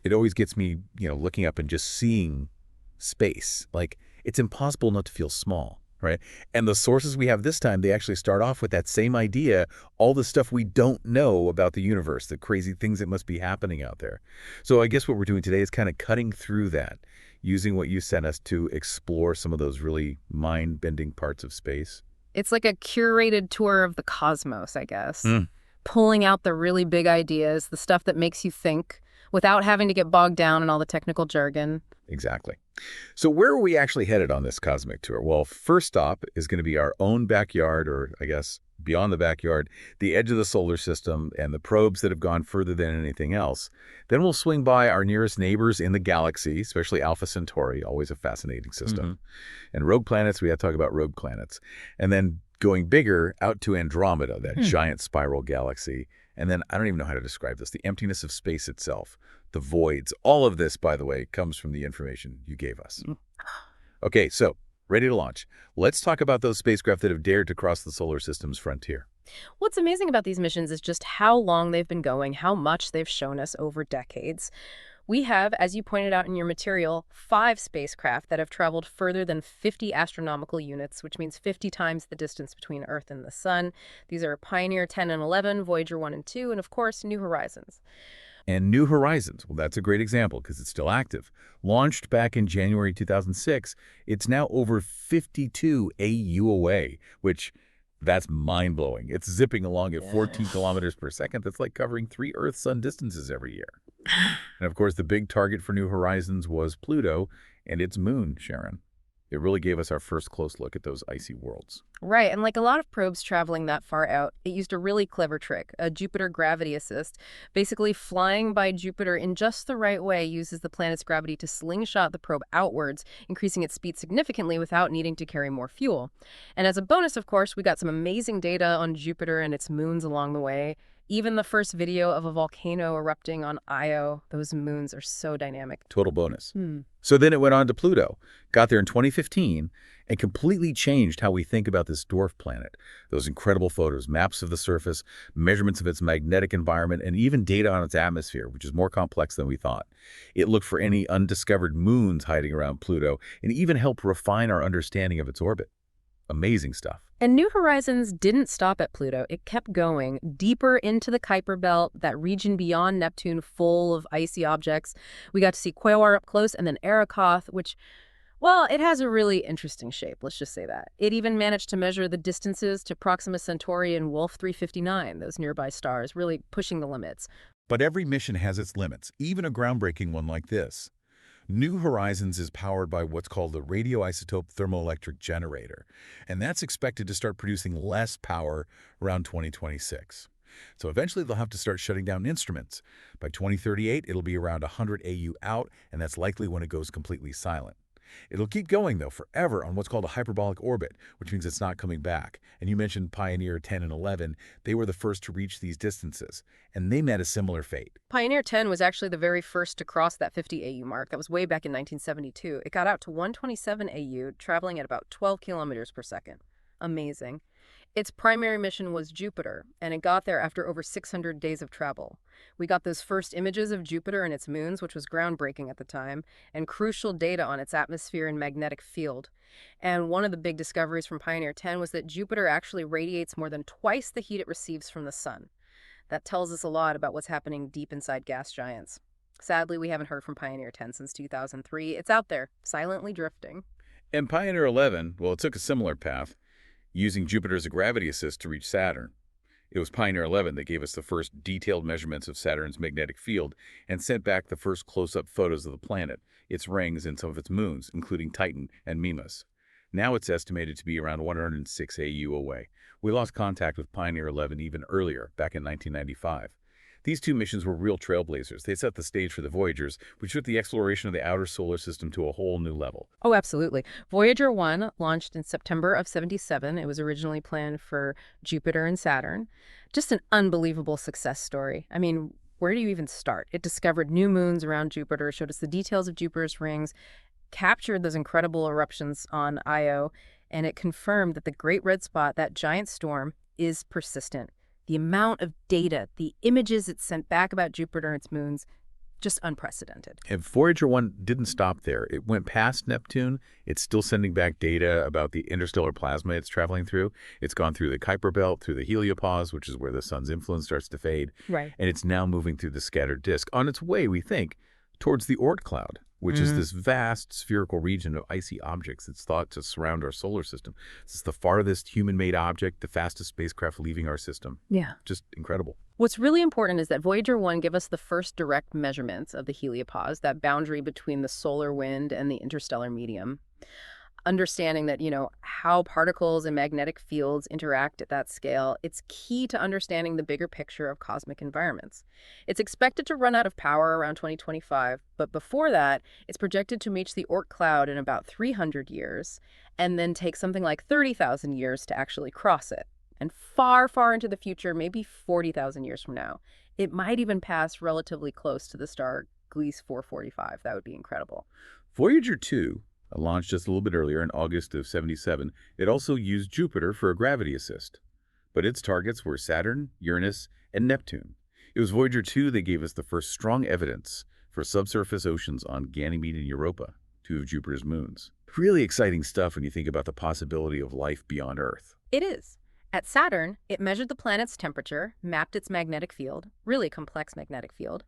It always gets me, looking up and just seeing space. Like, it's impossible not to feel small, right? And the sources we have this time, they actually start off with that same idea, all the stuff we don't know about the universe, the crazy things that must be happening out there. So I guess what we're doing today is kind of cutting through that, using what you sent us to explore some of those really mind-bending parts of space. It's like a curated tour of the cosmos, I guess. Pulling out the really big ideas, the stuff that makes you think, without having to get bogged down in all the technical jargon. Exactly. So where are we actually headed on this cosmic tour? Well, first stop is going to be our own backyard, or I guess beyond the backyard, the edge of the solar system and the probes that have gone further than anything else. Then we'll swing by our nearest neighbors in the galaxy, especially Alpha Centauri, always a fascinating system. And rogue planets, we have to talk about rogue planets. And then going bigger, out to Andromeda, that giant spiral galaxy. And then I don't even know how to describe this, the emptiness of space itself, the voids. All of this, by the way, comes from the information you gave us. Okay, so ready to launch. Let's talk about those spacecraft that have dared to cross the solar system's frontier. What's amazing about these missions is just how long they've been going, how much they've shown us over decades. We have, as you pointed out in your material, 5 spacecraft that have traveled further than 50 astronomical units, which means 50 times the distance between Earth and the Sun. These are Pioneer 10 and 11, Voyager 1 and 2, and of course, New Horizons. And New Horizons, well, that's a great example because it's still active. Launched back in January 2006, it's now over 52 AU away, which that's mind-blowing. It's zipping along at 14 kilometers per second. That's like covering 3 Earth-Sun distances every year. And of course, the big target for New Horizons was Pluto and its moon, Sharon. It really gave us our first close look at those icy worlds. Right, and like a lot of probes traveling that far out, it used a really clever trick, a Jupiter gravity assist. Basically, flying by Jupiter in just the right way uses the planet's gravity to slingshot the probe outwards, increasing its speed significantly without needing to carry more fuel. And as a bonus, of course, we got some amazing data on Jupiter and its moons along the way. Even the first video of a volcano erupting on Io, those moons are so dynamic. Total bonus. So then it went on to Pluto, got there in 2015, and completely changed how we think about this dwarf planet. Those incredible photos, maps of the surface, measurements of its magnetic environment, and even data on its atmosphere, which is more complex than we thought. It looked for any undiscovered moons hiding around Pluto, and even helped refine our understanding of its orbit. Amazing stuff. And New Horizons didn't stop at Pluto. It kept going deeper into the Kuiper Belt, that region beyond Neptune full of icy objects. We got to see Quasar up close and then Cherenkov, which, well, it has a really interesting shape, let's just say that. It even managed to measure the distances to Proxima Centauri and Wolf 359, those nearby stars, really pushing the limits. But every mission has its limits, even a groundbreaking one like this. New Horizons is powered by what's called the radioisotope thermoelectric generator, and that's expected to start producing less power around 2026. So eventually they'll have to start shutting down instruments. By 2038, it'll be around 100 AU out, and that's likely when it goes completely silent. It'll keep going, though, forever on what's called a hyperbolic orbit, which means it's not coming back. And you mentioned Pioneer 10 and 11. They were the first to reach these distances, and they met a similar fate. Pioneer 10 was actually the very first to cross that 50 AU mark. That was way back in 1972. It got out to 127 AU, traveling at about 12 kilometers per second. Amazing. Its primary mission was Jupiter, and it got there after over 600 days of travel. We got those first images of Jupiter and its moons, which was groundbreaking at the time, and crucial data on its atmosphere and magnetic field. And one of the big discoveries from Pioneer 10 was that Jupiter actually radiates more than twice the heat it receives from the sun. That tells us a lot about what's happening deep inside gas giants. Sadly, we haven't heard from Pioneer 10 since 2003. It's out there, silently drifting. And Pioneer 11, well, it took a similar path, using Jupiter as a gravity assist to reach Saturn. It was Pioneer 11 that gave us the first detailed measurements of Saturn's magnetic field and sent back the first close-up photos of the planet, its rings, and some of its moons, including Titan and Mimas. Now it's estimated to be around 106 AU away. We lost contact with Pioneer 11 even earlier, back in 1995. These two missions were real trailblazers. They set the stage for the Voyagers, which took the exploration of the outer solar system to a whole new level. Oh, absolutely. Voyager 1 launched in September of '77. It was originally planned for Jupiter and Saturn. Just an unbelievable success story. I mean, where do you even start? It discovered new moons around Jupiter, showed us the details of Jupiter's rings, captured those incredible eruptions on Io, and it confirmed that the Great Red Spot, that giant storm, is persistent. The amount of data, the images it sent back about Jupiter and its moons, Just unprecedented. And Voyager 1 didn't stop there. It went past Neptune. It's still sending back data about the interstellar plasma it's traveling through. It's gone through the Kuiper Belt, through the heliopause, which is where the sun's influence starts to fade. Right. And it's now moving through the scattered disk on its way, we think, towards the Oort cloud, which is this vast spherical region of icy objects that's thought to surround our solar system. This is the farthest human-made object, the fastest spacecraft leaving our system. Yeah. Just incredible. What's really important is that Voyager 1 gave us the first direct measurements of the heliopause, that boundary between the solar wind and the interstellar medium. Understanding that, how particles and magnetic fields interact at that scale, it's key to understanding the bigger picture of cosmic environments. It's expected to run out of power around 2025, but before that, it's projected to reach the Oort cloud in about 300 years, and then take something like 30,000 years to actually cross it. And far, far into the future, maybe 40,000 years from now, it might even pass relatively close to the star Gliese 445. That would be incredible. Voyager 2 launched just a little bit earlier in August of '77. It also used Jupiter for a gravity assist. But its targets were Saturn, Uranus, and Neptune. It was Voyager 2 that gave us the first strong evidence for subsurface oceans on Ganymede and Europa, two of Jupiter's moons. Really exciting stuff when you think about the possibility of life beyond Earth. It is. At Saturn, it measured the planet's temperature, mapped its magnetic field, really complex magnetic field,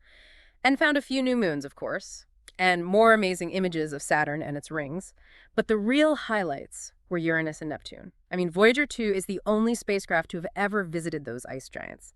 and found a few new moons, of course, and more amazing images of Saturn and its rings. But the real highlights were Uranus and Neptune. I mean, Voyager 2 is the only spacecraft to have ever visited those ice giants.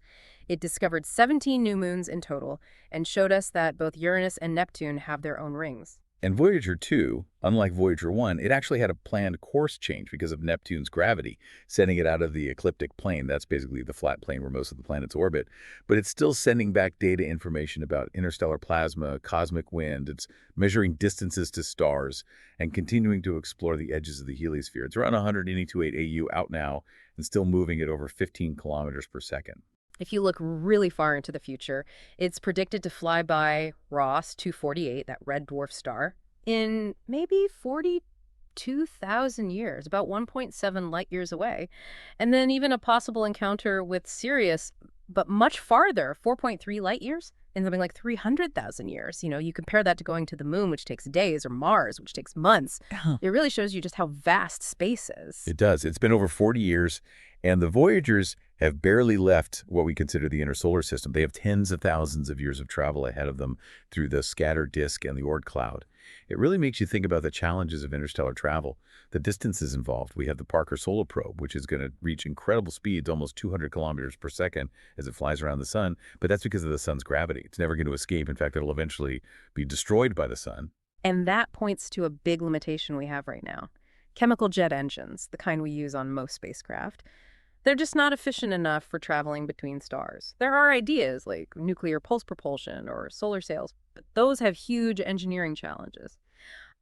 It discovered 17 new moons in total and showed us that both Uranus and Neptune have their own rings. And Voyager 2, unlike Voyager 1, it actually had a planned course change because of Neptune's gravity, sending it out of the ecliptic plane. That's basically the flat plane where most of the planets orbit. But it's still sending back data information about interstellar plasma, cosmic wind. It's measuring distances to stars and continuing to explore the edges of the heliosphere. It's around 182.8 AU out now and still moving at over 15 kilometers per second. If you look really far into the future, it's predicted to fly by Ross 248, that red dwarf star, in maybe 42,000 years, about 1.7 light years away. And then even a possible encounter with Sirius, but much farther, 4.3 light years, in something like 300,000 years. You compare that to going to the moon, which takes days, or Mars, which takes months. It really shows you just how vast space is. It does. It's been over 40 years, and the Voyagers have barely left what we consider the inner solar system. They have tens of thousands of years of travel ahead of them through the scattered disk and the Oort cloud. It really makes you think about the challenges of interstellar travel, the distances involved. We have the Parker Solar Probe, which is going to reach incredible speeds, almost 200 kilometers per second as it flies around the sun, but that's because of the sun's gravity. It's never going to escape. In fact, it'll eventually be destroyed by the sun. And that points to a big limitation we have right now. Chemical jet engines, the kind we use on most spacecraft, they're just not efficient enough for traveling between stars. There are ideas like nuclear pulse propulsion or solar sails, but those have huge engineering challenges.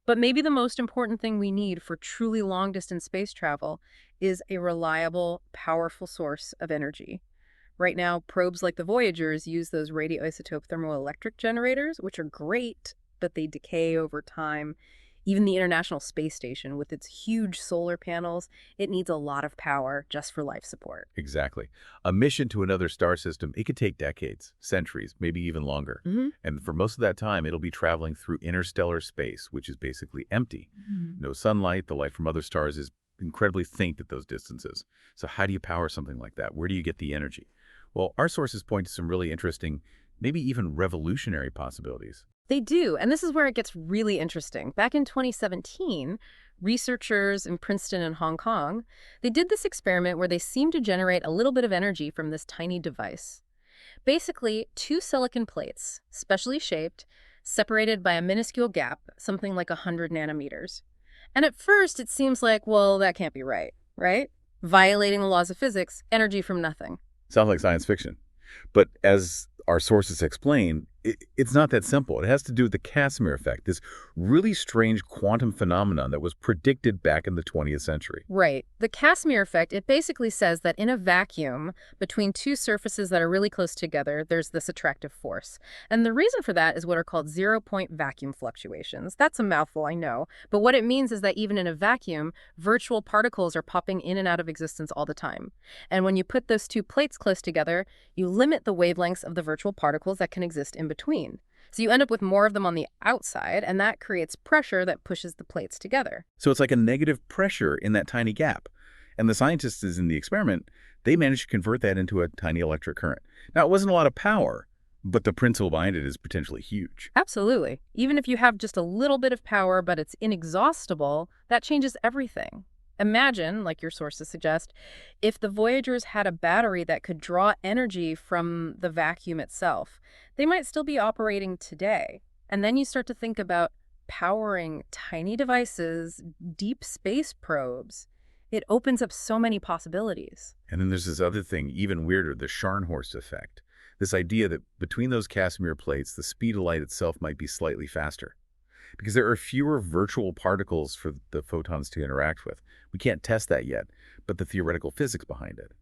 But maybe the most important thing we need for truly long-distance space travel is a reliable, powerful source of energy. Right now, probes like the Voyagers use those radioisotope thermoelectric generators, which are great, but they decay over time. Even the International Space Station, with its huge solar panels, it needs a lot of power just for life support. Exactly. A mission to another star system, it could take decades, centuries, maybe even longer. And for most of that time, it'll be traveling through interstellar space, which is basically empty. No sunlight. The light from other stars is incredibly faint at those distances. So how do you power something like that? Where do you get the energy? Well, our sources point to some really interesting, maybe even revolutionary possibilities. They do, and this is where it gets really interesting. Back in 2017, researchers in Princeton and Hong Kong, they did this experiment where they seemed to generate a little bit of energy from this tiny device. Basically, two silicon plates, specially shaped, separated by a minuscule gap, something like 100 nanometers. And at first, it seems like, well, that can't be right? Violating the laws of physics, energy from nothing. Sounds like science fiction. But as our sources explain, it's not that simple. It has to do with the Casimir effect, this really strange quantum phenomenon that was predicted back in the 20th century. Right. The Casimir effect, it basically says that in a vacuum, between two surfaces that are really close together, there's this attractive force. And the reason for that is what are called zero-point vacuum fluctuations. That's a mouthful, I know. But what it means is that even in a vacuum, virtual particles are popping in and out of existence all the time. And when you put those two plates close together, you limit the wavelengths of the virtual particles that can exist in between. So you end up with more of them on the outside, and that creates pressure that pushes the plates together. So it's like a negative pressure in that tiny gap. And the scientists in the experiment, they managed to convert that into a tiny electric current. Now, it wasn't a lot of power, but the principle behind it is potentially huge. Absolutely. Even if you have just a little bit of power, but it's inexhaustible, that changes everything. Imagine, like your sources suggest, if the Voyagers had a battery that could draw energy from the vacuum itself. They might still be operating today. And then you start to think about powering tiny devices, deep space probes. It opens up so many possibilities. And then there's this other thing, even weirder, the Scharnhorst effect. This idea that between those Casimir plates, the speed of light itself might be slightly faster, because there are fewer virtual particles for the photons to interact with. We can't test that yet, but the theoretical physics behind it.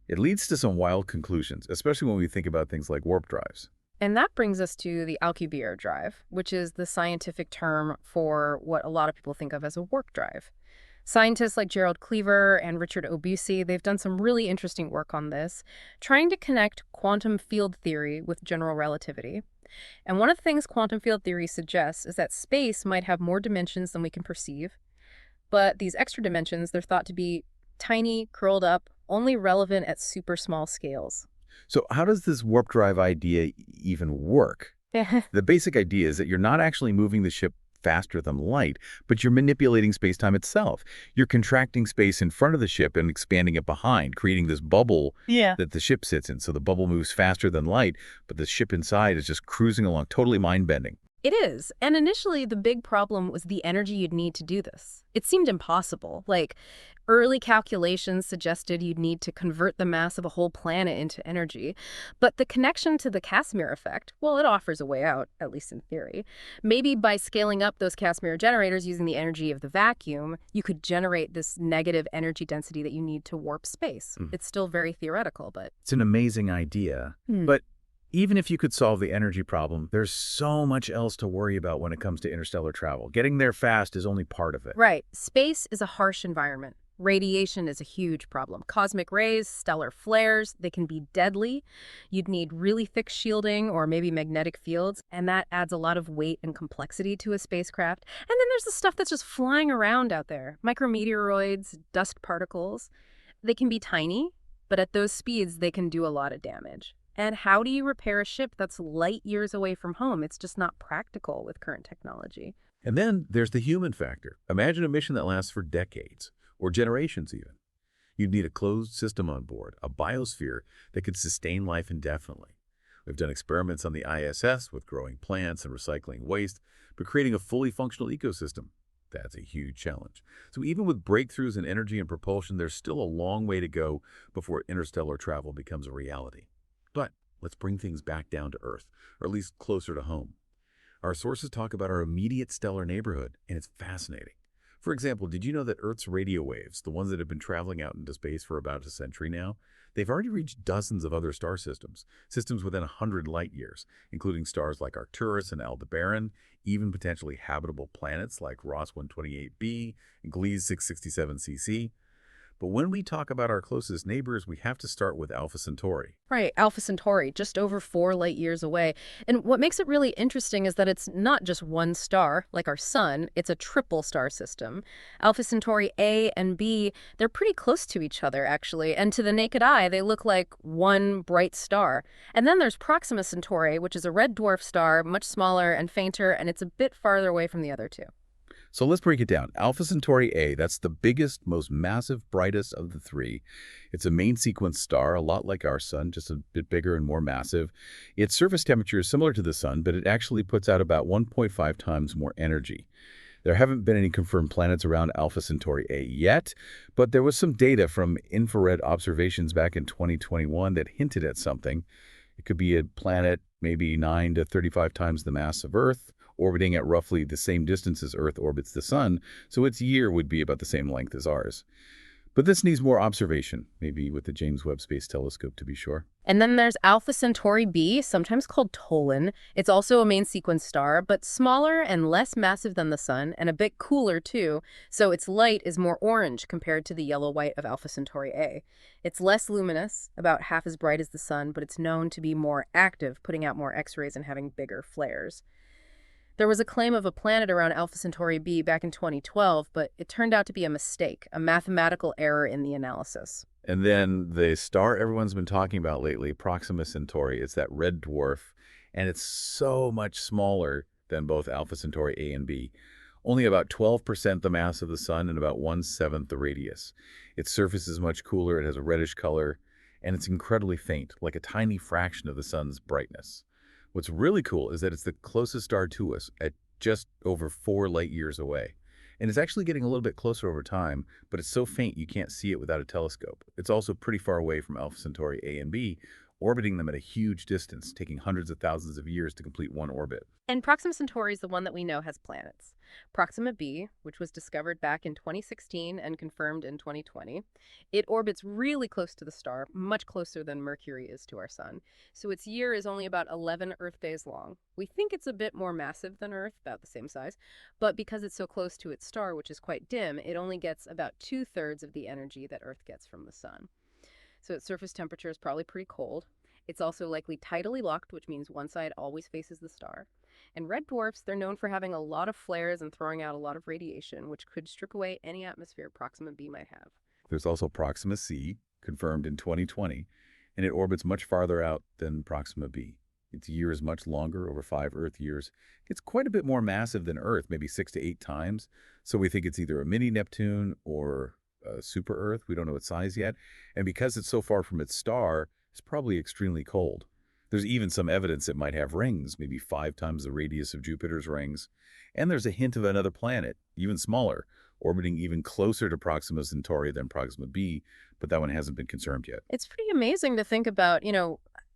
It leads to some wild conclusions, especially when we think about things like warp drives. And that brings us to the Alcubierre drive, which is the scientific term for what a lot of people think of as a warp drive. Scientists like Gerald Cleaver and Richard Obusi, they've done some really interesting work on this, trying to connect quantum field theory with general relativity. And one of the things quantum field theory suggests is that space might have more dimensions than we can perceive, but these extra dimensions, they're thought to be tiny, curled up, only relevant at super small scales. So how does this warp drive idea even work? The basic idea is that you're not actually moving the ship faster than light, but you're manipulating space-time itself. You're contracting space in front of the ship and expanding it behind, creating this bubble that the ship sits in. So the bubble moves faster than light, but the ship inside is just cruising along, totally mind-bending. It is. And initially, the big problem was the energy you'd need to do this. It seemed impossible. Like, early calculations suggested you'd need to convert the mass of a whole planet into energy. But the connection to the Casimir effect, well, it offers a way out, at least in theory. Maybe by scaling up those Casimir generators using the energy of the vacuum, you could generate this negative energy density that you need to warp space. It's still very theoretical, but... It's an amazing idea. But even if you could solve the energy problem, there's so much else to worry about when it comes to interstellar travel. Getting there fast is only part of it. Right. Space is a harsh environment. Radiation is a huge problem. Cosmic rays, stellar flares, they can be deadly. You'd need really thick shielding or maybe magnetic fields, and that adds a lot of weight and complexity to a spacecraft. And then there's the stuff that's just flying around out there. Micrometeoroids, dust particles. They can be tiny, but at those speeds, they can do a lot of damage. And how do you repair a ship that's light years away from home? It's just not practical with current technology. And then there's the human factor. Imagine a mission that lasts for decades, or generations even. You'd need a closed system on board, a biosphere that could sustain life indefinitely. We've done experiments on the ISS with growing plants and recycling waste, but creating a fully functional ecosystem, that's a huge challenge. So even with breakthroughs in energy and propulsion, there's still a long way to go before interstellar travel becomes a reality. But let's bring things back down to Earth, or at least closer to home. Our sources talk about our immediate stellar neighborhood, and it's fascinating. For example, did you know that Earth's radio waves, the ones that have been traveling out into space for about a century now, they've already reached dozens of other star systems, systems within 100 light years, including stars like Arcturus and Aldebaran, even potentially habitable planets like Ross 128 b and Gliese 667 cc. But when we talk about our closest neighbors, we have to start with Alpha Centauri. Right, Alpha Centauri, just over 4 light years away. And what makes it really interesting is that it's not just one star, like our sun, it's a triple star system. Alpha Centauri A and B, they're pretty close to each other, actually, and to the naked eye, they look like one bright star. And then there's Proxima Centauri, which is a red dwarf star, much smaller and fainter, and it's a bit farther away from the other two. So let's break it down. Alpha Centauri A, that's the biggest, most massive, brightest of the three. It's a main sequence star, a lot like our sun, just a bit bigger and more massive. Its surface temperature is similar to the sun, but it actually puts out about 1.5 times more energy. There haven't been any confirmed planets around Alpha Centauri A yet, but there was some data from infrared observations back in 2021 that hinted at something. It could be a planet maybe 9 to 35 times the mass of Earth, orbiting at roughly the same distance as Earth orbits the sun, so its year would be about the same length as ours. But this needs more observation, maybe with the James Webb Space Telescope to be sure. And then there's Alpha Centauri B, sometimes called Tolan. It's also a main sequence star, but smaller and less massive than the Sun, and a bit cooler too, so its light is more orange compared to the yellow-white of Alpha Centauri A. It's less luminous, about half as bright as the Sun, but it's known to be more active, putting out more X-rays and having bigger flares. There was a claim of a planet around Alpha Centauri B back in 2012, but it turned out to be a mistake, a mathematical error in the analysis. And then the star everyone's been talking about lately, Proxima Centauri, it's that red dwarf, and it's so much smaller than both Alpha Centauri A and B. Only about 12% the mass of the Sun and about 1/7 the radius. Its surface is much cooler, it has a reddish color, and it's incredibly faint, like a tiny fraction of the Sun's brightness. What's really cool is that it's the closest star to us at just over 4 light years away. And it's actually getting a little bit closer over time, but it's so faint you can't see it without a telescope. It's also pretty far away from Alpha Centauri A and B, orbiting them at a huge distance, taking hundreds of thousands of years to complete one orbit. And Proxima Centauri is the one that we know has planets. Proxima b, which was discovered back in 2016 and confirmed in 2020, it orbits really close to the star, much closer than Mercury is to our Sun. So its year is only about 11 Earth days long. We think it's a bit more massive than Earth, about the same size, but because it's so close to its star, which is quite dim, it only gets about 2/3 of the energy that Earth gets from the Sun. So its surface temperature is probably pretty cold. It's also likely tidally locked, which means one side always faces the star. And red dwarfs, they're known for having a lot of flares and throwing out a lot of radiation, which could strip away any atmosphere Proxima b might have. There's also Proxima C, confirmed in 2020, and it orbits much farther out than Proxima b. Its year is much longer, over 5 Earth years. It's quite a bit more massive than Earth, maybe 6 to 8 times. So we think it's either a mini Neptune or a super Earth. We don't know its size yet. And because it's so far from its star, it's probably extremely cold. There's even some evidence it might have rings, maybe 5 times the radius of Jupiter's rings. And there's a hint of another planet, even smaller, orbiting even closer to Proxima Centauri than Proxima b, but that one hasn't been confirmed yet. It's pretty amazing to think about,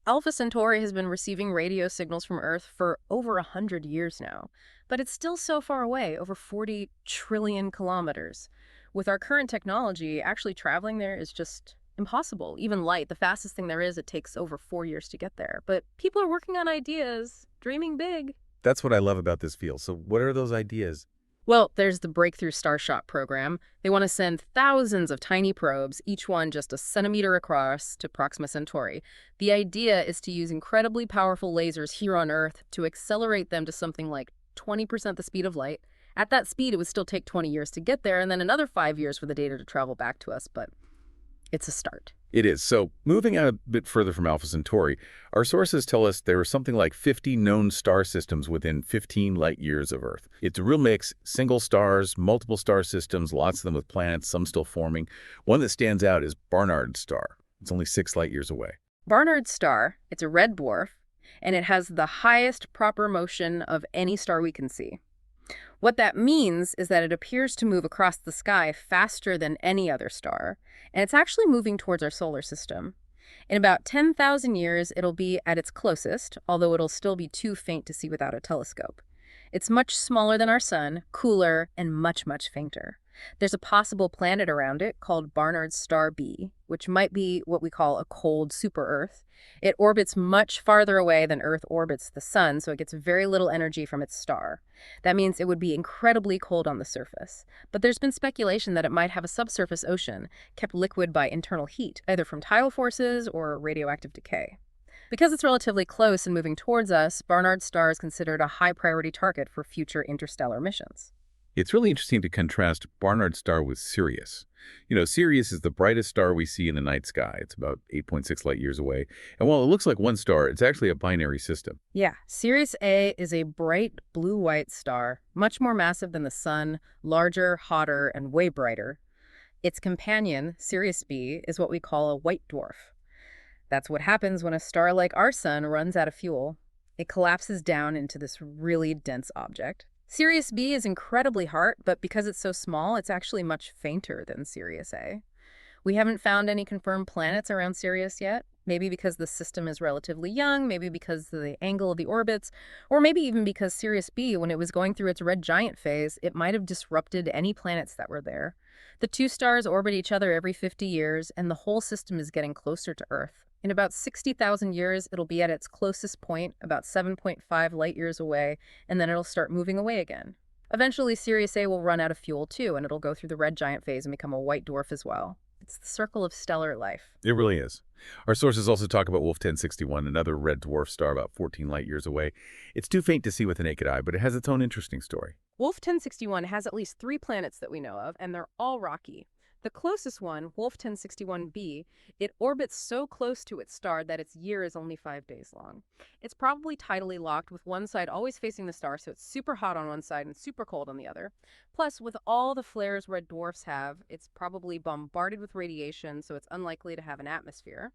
Alpha Centauri has been receiving radio signals from Earth for over 100 years now, but it's still so far away, over 40 trillion kilometers. With our current technology, actually traveling there is just impossible. Even light, the fastest thing there is, it takes over 4 years to get there. But people are working on ideas, dreaming big. That's what I love about this field. So what are those ideas? Well, there's the Breakthrough Starshot program. They want to send thousands of tiny probes, each one just a centimeter across, to Proxima Centauri. The idea is to use incredibly powerful lasers here on Earth to accelerate them to something like 20% the speed of light. At that speed, it would still take 20 years to get there, and then another 5 years for the data to travel back to us, but it's a start. It is. So moving a bit further from Alpha Centauri, our sources tell us there are something like 50 known star systems within 15 light years of Earth. It's a real mix, single stars, multiple star systems, lots of them with planets, some still forming. One that stands out is Barnard's star. It's only 6 light years away. Barnard's star, it's a red dwarf, and it has the highest proper motion of any star we can see. What that means is that it appears to move across the sky faster than any other star, and it's actually moving towards our solar system. In about 10,000 years, it'll be at its closest, although it'll still be too faint to see without a telescope. It's much smaller than our Sun, cooler, and much, much fainter. There's a possible planet around it called Barnard's star B, which might be what we call a cold super-Earth. It orbits much farther away than Earth orbits the Sun, so it gets very little energy from its star. That means it would be incredibly cold on the surface. But there's been speculation that it might have a subsurface ocean, kept liquid by internal heat, either from tidal forces or radioactive decay. Because it's relatively close and moving towards us, Barnard's star is considered a high-priority target for future interstellar missions. It's really interesting to contrast Barnard's star with Sirius. Sirius is the brightest star we see in the night sky. It's about 8.6 light years away. And while it looks like one star, it's actually a binary system. Yeah, Sirius A is a bright blue-white star, much more massive than the Sun, larger, hotter, and way brighter. Its companion, Sirius B, is what we call a white dwarf. That's what happens when a star like our Sun runs out of fuel. It collapses down into this really dense object. Sirius B is incredibly hot, but because it's so small, it's actually much fainter than Sirius A. We haven't found any confirmed planets around Sirius yet, Maybe because the system is relatively young, maybe because of the angle of the orbits, or maybe even because Sirius B, when it was going through its red giant phase, it might have disrupted any planets that were there. The two stars orbit each other every 50 years, and the whole system is getting closer to Earth. In about 60,000 years, it'll be at its closest point, about 7.5 light years away, and then it'll start moving away again. Eventually, Sirius A will run out of fuel too, and it'll go through the red giant phase and become a white dwarf as well. It's the circle of stellar life. It really is. Our sources also talk about Wolf 1061, another red dwarf star about 14 light years away. It's too faint to see with the naked eye, but it has its own interesting story. Wolf 1061 has at least 3 planets that we know of, and they're all rocky. The closest one, Wolf 1061b, it orbits so close to its star that its year is only 5 days long. It's probably tidally locked with one side always facing the star, so it's super hot on one side and super cold on the other. Plus, with all the flares red dwarfs have, it's probably bombarded with radiation, so it's unlikely to have an atmosphere.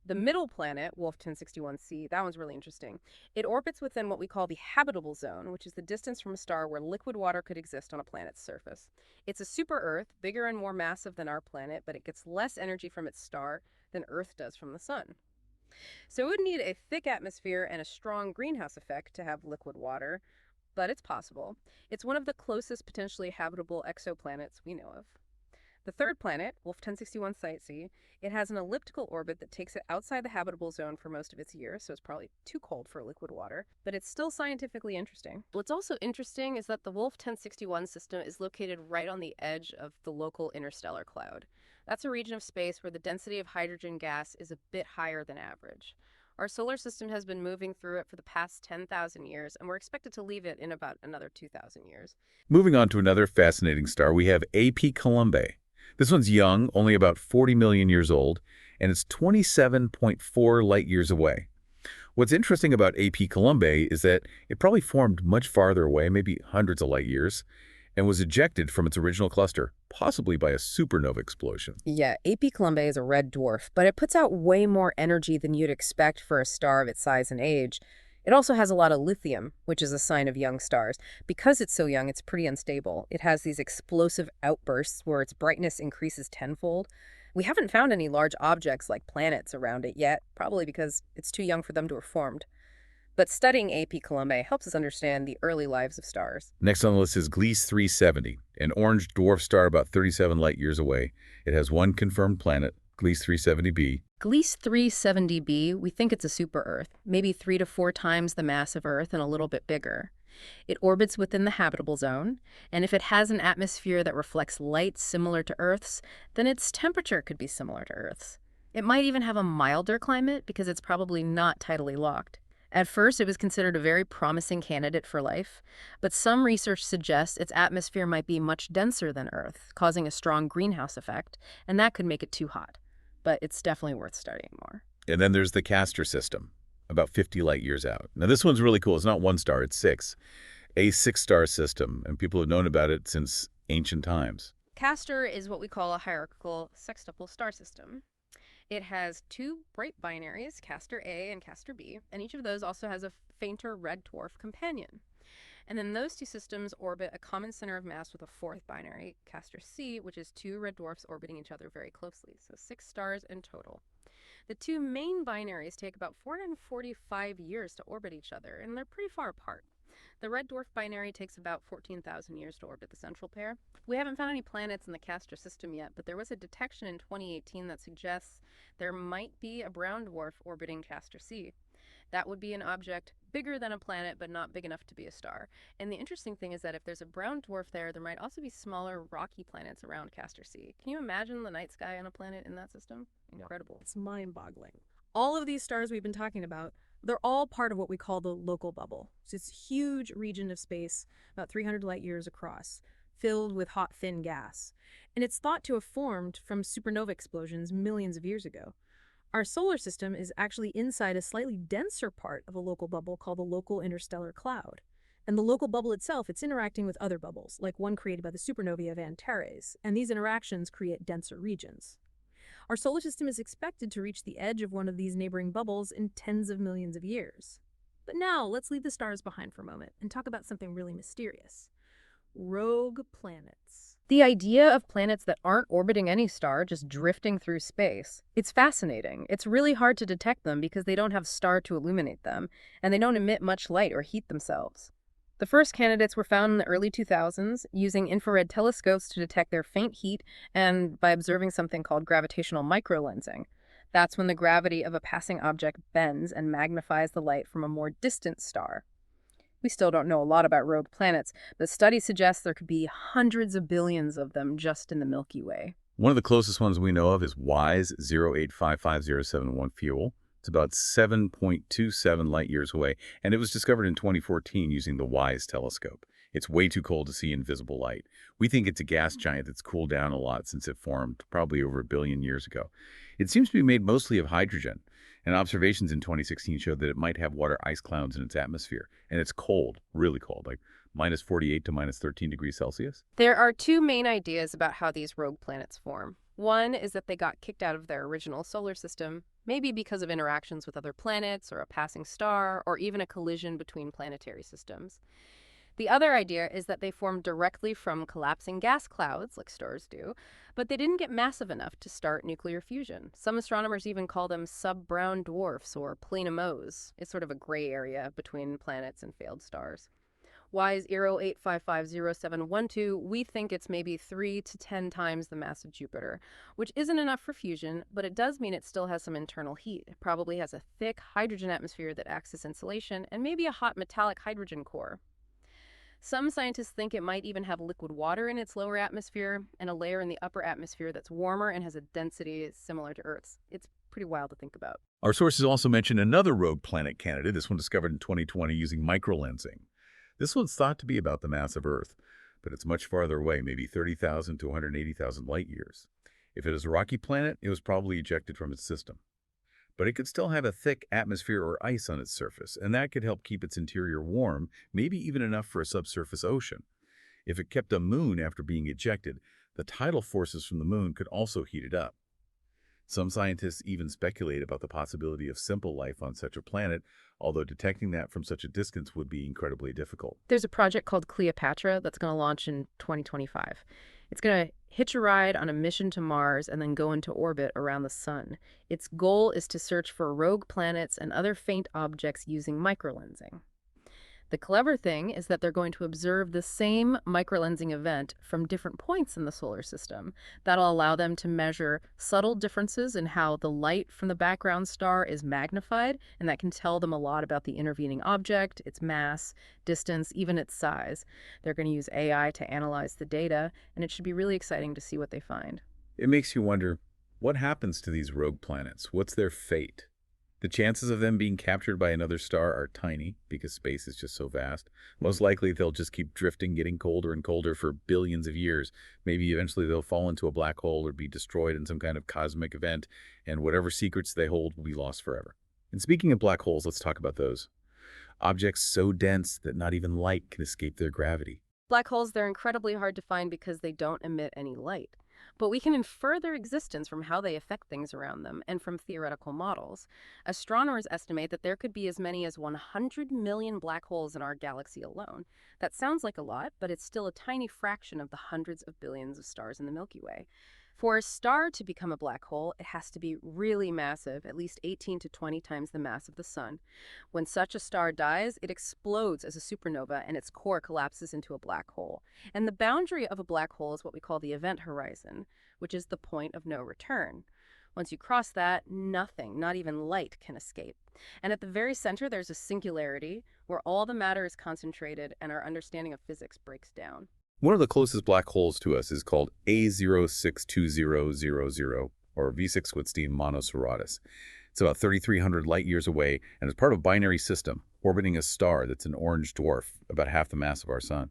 The middle planet, Wolf 1061c, that one's really interesting. It orbits within what we call the habitable zone, which is the distance from a star where liquid water could exist on a planet's surface. It's a super-Earth, bigger and more massive than our planet, but it gets less energy from its star than Earth does from the sun. So it would need a thick atmosphere and a strong greenhouse effect to have liquid water, but it's possible. It's one of the closest potentially habitable exoplanets we know of. The third planet, Wolf 1061 Sightsee, it has an elliptical orbit that takes it outside the habitable zone for most of its year, so it's probably too cold for liquid water, but it's still scientifically interesting. What's also interesting is that the Wolf 1061 system is located right on the edge of the local interstellar cloud. That's a region of space where the density of hydrogen gas is a bit higher than average. Our solar system has been moving through it for the past 10,000 years, and we're expected to leave it in about another 2,000 years. Moving on to another fascinating star, we have AP Columbae. This one's young, only about 40 million years old, and it's 27.4 light years away. What's interesting about AP Columbae is that it probably formed much farther away, maybe hundreds of light years, and was ejected from its original cluster, possibly by a supernova explosion. Yeah, AP Columbae is a red dwarf, but it puts out way more energy than you'd expect for a star of its size and age. It also has a lot of lithium, which is a sign of young stars. Because it's so young, it's pretty unstable. It has these explosive outbursts where its brightness increases tenfold. We haven't found any large objects like planets around it yet, probably because it's too young for them to have formed. But studying AP Columbae helps us understand the early lives of stars. Next on the list is Gliese 370, an orange dwarf star about 37 light years away. It has one confirmed planet, Gliese 370b. Gliese 370b, we think it's a super-Earth, maybe 3 to 4 times the mass of Earth and a little bit bigger. It orbits within the habitable zone, and if it has an atmosphere that reflects light similar to Earth's, then its temperature could be similar to Earth's. It might even have a milder climate because it's probably not tidally locked. At first, it was considered a very promising candidate for life, but some research suggests its atmosphere might be much denser than Earth, causing a strong greenhouse effect, and that could make it too hot. But it's definitely worth studying more. And then there's the Castor system, about 50 light years out. Now, this one's really cool. It's not one star, it's 6. A 6-star system, and people have known about it since ancient times. Castor is what we call a hierarchical sextuple star system. It has 2 bright binaries, Castor A and Castor B, and each of those also has a fainter red dwarf companion. And then those 2 systems orbit a common center of mass with a 4th binary, Castor C, which is 2 red dwarfs orbiting each other very closely, so 6 stars in total. The 2 main binaries take about 445 years to orbit each other, and they're pretty far apart. The red dwarf binary takes about 14,000 years to orbit the central pair. We haven't found any planets in the Castor system yet, but there was a detection in 2018 that suggests there might be a brown dwarf orbiting Castor C. That would be an object bigger than a planet, but not big enough to be a star. And the interesting thing is that if there's a brown dwarf there, there might also be smaller rocky planets around Castor C. Can you imagine the night sky on a planet in that system? Incredible. It's mind-boggling. All of these stars we've been talking about, they're all part of what we call the local bubble. So it's a huge region of space, about 300 light years across, filled with hot, thin gas. And it's thought to have formed from supernova explosions millions of years ago. Our solar system is actually inside a slightly denser part of a local bubble called the local interstellar cloud. And the local bubble itself, it's interacting with other bubbles, like one created by the supernovae of Antares, and these interactions create denser regions. Our solar system is expected to reach the edge of one of these neighboring bubbles in tens of millions of years. But now, let's leave the stars behind for a moment and talk about something really mysterious. Rogue planets. The idea of planets that aren't orbiting any star, just drifting through space, it's fascinating. It's really hard to detect them because they don't have star to illuminate them, and they don't emit much light or heat themselves. The first candidates were found in the early 2000s using infrared telescopes to detect their faint heat and by observing something called gravitational microlensing. That's when the gravity of a passing object bends and magnifies the light from a more distant star. We still don't know a lot about rogue planets, but studies suggest there could be hundreds of billions of them just in the Milky Way. One of the closest ones we know of is WISE 0855071 Fuel. It's about 7.27 light years away, and it was discovered in 2014 using the WISE telescope. It's way too cold to see in visible light. We think it's a gas giant that's cooled down a lot since it formed, probably over 1 billion years ago. It seems to be made mostly of hydrogen, and observations in 2016 showed that it might have water ice clouds in its atmosphere, and it's cold, really cold, like minus 48 to minus 13 degrees Celsius. There are two main ideas about how these rogue planets form. One is that they got kicked out of their original solar system, maybe because of interactions with other planets or a passing star or even a collision between planetary systems. The other idea is that they formed directly from collapsing gas clouds, like stars do, but they didn't get massive enough to start nuclear fusion. Some astronomers even call them sub-brown dwarfs or planemos. It's sort of a gray area between planets and failed stars. WISE 0855071, we think it's maybe 3 to 10 times the mass of Jupiter, which isn't enough for fusion, but it does mean it still has some internal heat. It probably has a thick hydrogen atmosphere that acts as insulation and maybe a hot metallic hydrogen core. Some scientists think it might even have liquid water in its lower atmosphere and a layer in the upper atmosphere that's warmer and has a density similar to Earth's. It's pretty wild to think about. Our sources also mention another rogue planet candidate, this one discovered in 2020 using microlensing. This one's thought to be about the mass of Earth, but it's much farther away, maybe 30,000 to 180,000 light years. If it is a rocky planet, it was probably ejected from its system. But it could still have a thick atmosphere or ice on its surface, and that could help keep its interior warm, maybe even enough for a subsurface ocean. If it kept a moon after being ejected, the tidal forces from the moon could also heat it up. Some scientists even speculate about the possibility of simple life on such a planet, although detecting that from such a distance would be incredibly difficult. There's a project called Cleopatra that's going to launch in 2025. It's going to hitch a ride on a mission to Mars and then go into orbit around the sun. Its goal is to search for rogue planets and other faint objects using microlensing. The clever thing is that they're going to observe the same microlensing event from different points in the solar system. That'll allow them to measure subtle differences in how the light from the background star is magnified, and that can tell them a lot about the intervening object, its mass, distance, even its size. They're going to use AI to analyze the data, and it should be really exciting to see what they find. It makes you wonder, what happens to these rogue planets? What's their fate? The chances of them being captured by another star are tiny because space is just so vast. Most likely they'll just keep drifting, getting colder and colder for billions of years. Maybe eventually they'll fall into a black hole or be destroyed in some kind of cosmic event, and whatever secrets they hold will be lost forever. And speaking of black holes, let's talk about those. Objects so dense that not even light can escape their gravity. Black holes, they're incredibly hard to find because they don't emit any light. But we can infer their existence from how they affect things around them and from theoretical models. Astronomers estimate that there could be as many as 100 million black holes in our galaxy alone. That sounds like a lot, but it's still a tiny fraction of the hundreds of billions of stars in the Milky Way. For a star to become a black hole, it has to be really massive, at least 18 to 20 times the mass of the sun. When such a star dies, it explodes as a supernova and its core collapses into a black hole. And the boundary of a black hole is what we call the event horizon, which is the point of no return. Once you cross that, nothing, not even light, can escape. And at the very center, there's a singularity where all the matter is concentrated and our understanding of physics breaks down. One of the closest black holes to us is called A062000, or V6 Monocerotis. It's about 3,300 light years away and is part of a binary system, orbiting a star that's an orange dwarf, about half the mass of our sun.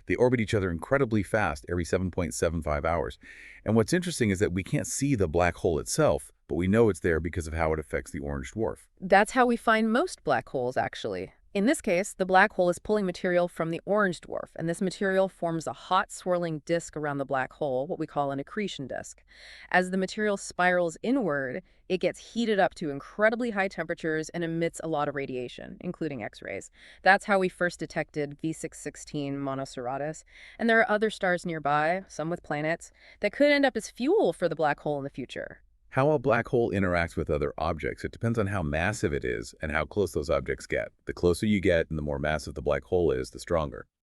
They orbit each other incredibly fast every 7.75 hours. And what's interesting is that we can't see the black hole itself, but we know it's there because of how it affects the orange dwarf. That's how we find most black holes, actually. In this case, the black hole is pulling material from the orange dwarf, and this material forms a hot swirling disk around the black hole, what we call an accretion disk. As the material spirals inward, it gets heated up to incredibly high temperatures and emits a lot of radiation, including X-rays. That's how we first detected V616 Monocerotis, and there are other stars nearby, some with planets, that could end up as fuel for the black hole in the future. How a black hole interacts with other objects, it depends on how massive it is and how close those objects get. The closer you get and the more massive the black hole is, the stronger.